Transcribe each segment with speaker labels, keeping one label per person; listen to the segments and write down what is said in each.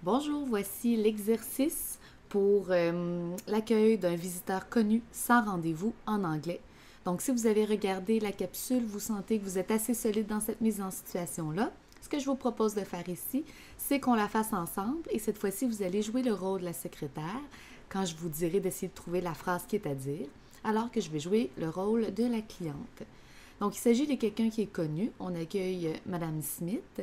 Speaker 1: Bonjour, voici l'exercice pour l'accueil d'un visiteur connu sans rendez-vous en anglais. Donc, si vous avez regardé la capsule, vous sentez que vous êtes assez solide dans cette mise en situation-là. Ce que je vous propose de faire ici, c'est qu'on la fasse ensemble et cette fois-ci, vous allez jouer le rôle de la secrétaire quand je vous dirai d'essayer de trouver la phrase qui est à dire, alors que je vais jouer le rôle de la cliente. Donc, il s'agit de quelqu'un qui est connu. On accueille Madame Smith.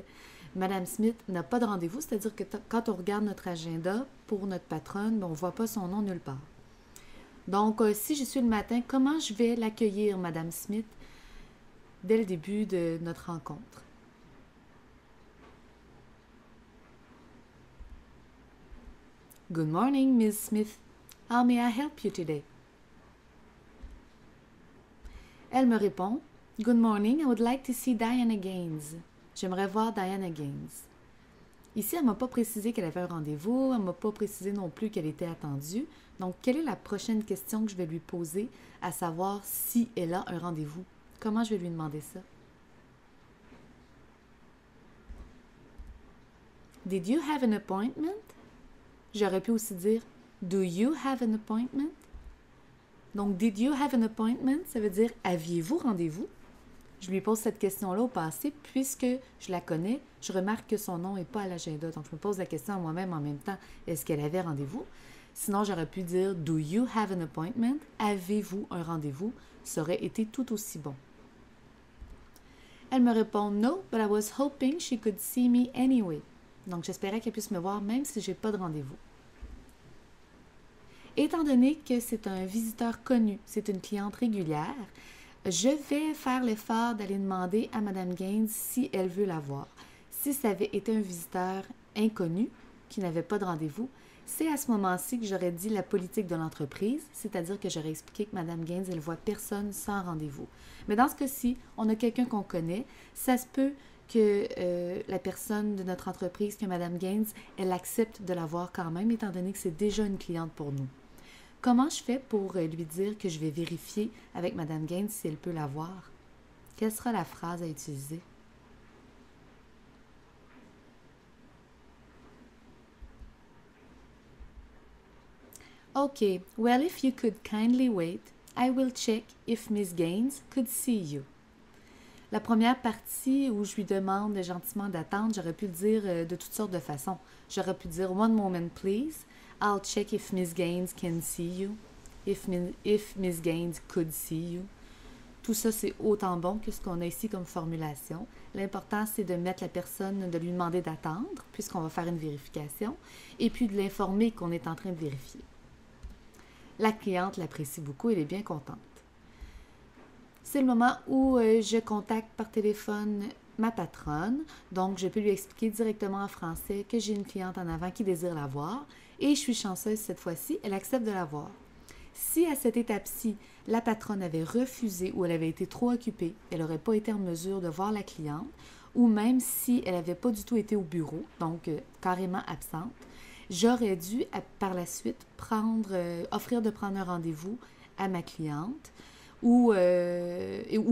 Speaker 1: Madame Smith n'a pas de rendez-vous, c'est-à-dire que quand on regarde notre agenda pour notre patronne, on ne voit pas son nom nulle part. Donc, si je suis le matin, comment je vais l'accueillir, Madame Smith, dès le début de notre rencontre? Good morning, Miss Smith. How may I help you today? Elle me répond, Good morning, I would like to see Diana Gaines. J'aimerais voir Diana Gaines. Ici, elle ne m'a pas précisé qu'elle avait un rendez-vous, elle ne m'a pas précisé non plus qu'elle était attendue. Donc, quelle est la prochaine question que je vais lui poser, à savoir si elle a un rendez-vous? Comment je vais lui demander ça? Did you have an appointment? J'aurais pu aussi dire Do you have an appointment? Donc, did you have an appointment? Ça veut dire aviez-vous rendez-vous? Je lui pose cette question-là au passé, puisque je la connais, je remarque que son nom n'est pas à l'agenda. Donc, je me pose la question à moi-même en même temps, est-ce qu'elle avait rendez-vous? Sinon, j'aurais pu dire Do you have an appointment? Avez-vous un rendez-vous? Ça aurait été tout aussi bon. Elle me répond No, but I was hoping she could see me anyway. Donc, j'espérais qu'elle puisse me voir même si je n'ai pas de rendez-vous. Étant donné que c'est un visiteur connu, c'est une cliente régulière, je vais faire l'effort d'aller demander à Mme Gaines si elle veut la voir. Si ça avait été un visiteur inconnu qui n'avait pas de rendez-vous, c'est à ce moment-ci que j'aurais dit la politique de l'entreprise, c'est-à-dire que j'aurais expliqué que Mme Gaines, elle ne voit personne sans rendez-vous. Mais dans ce cas-ci, on a quelqu'un qu'on connaît, ça se peut que la personne de notre entreprise, que Mme Gaines, elle accepte de la voir quand même, étant donné que c'est déjà une cliente pour nous. Comment je fais pour lui dire que je vais vérifier avec Mme Gaines si elle peut la voir? Quelle sera la phrase à utiliser? Okay, well, if you could kindly wait, I will check if Miss Gaines could see you. La première partie où je lui demande gentiment d'attendre, j'aurais pu le dire de toutes sortes de façons. J'aurais pu dire One moment, please. I'll check if Miss Gaines can see you. If Miss Gaines could see you. Tout ça, c'est autant bon que ce qu'on a ici comme formulation. L'important, c'est de mettre la personne, de lui demander d'attendre, puisqu'on va faire une vérification, et puis de l'informer qu'on est en train de vérifier. La cliente l'apprécie beaucoup, elle est bien contente. C'est le moment où je contacte par téléphone ma patronne. Donc, je peux lui expliquer directement en français que j'ai une cliente en avant qui désire la voir. Et je suis chanceuse cette fois-ci, elle accepte de la voir. Si à cette étape-ci, la patronne avait refusé ou elle avait été trop occupée, elle n'aurait pas été en mesure de voir la cliente, ou même si elle n'avait pas du tout été au bureau, donc carrément absente, j'aurais dû par la suite offrir de prendre un rendez-vous à ma cliente ou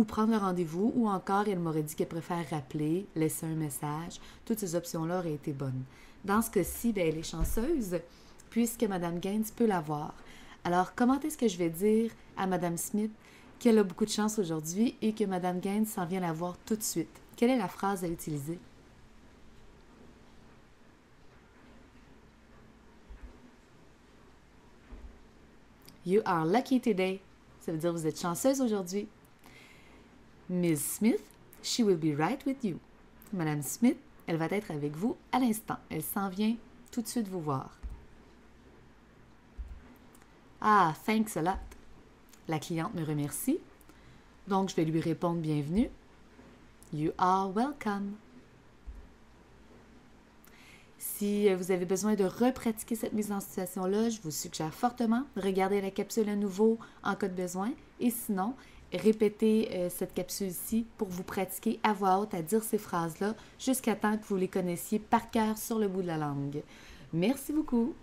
Speaker 1: prendre un rendez-vous, ou encore elle m'aurait dit qu'elle préfère rappeler, laisser un message. Toutes ces options-là auraient été bonnes. Dans ce cas-ci, elle est chanceuse puisque Mme Gaines peut la voir. Alors, comment est-ce que je vais dire à Mme Smith qu'elle a beaucoup de chance aujourd'hui et que Mme Gaines s'en vient la voir tout de suite? Quelle est la phrase à utiliser? You are lucky today. Ça veut dire vous êtes chanceuse aujourd'hui. Miss Smith, she will be right with you. Madame Smith, elle va être avec vous à l'instant. Elle s'en vient tout de suite vous voir. Ah, thanks a lot. La cliente me remercie. Donc, je vais lui répondre bienvenue. You are welcome. Si vous avez besoin de repratiquer cette mise en situation-là, je vous suggère fortement de regarder la capsule à nouveau en cas de besoin. Et sinon, répétez cette capsule-ci pour vous pratiquer à voix haute à dire ces phrases-là jusqu'à temps que vous les connaissiez par cœur sur le bout de la langue. Merci beaucoup!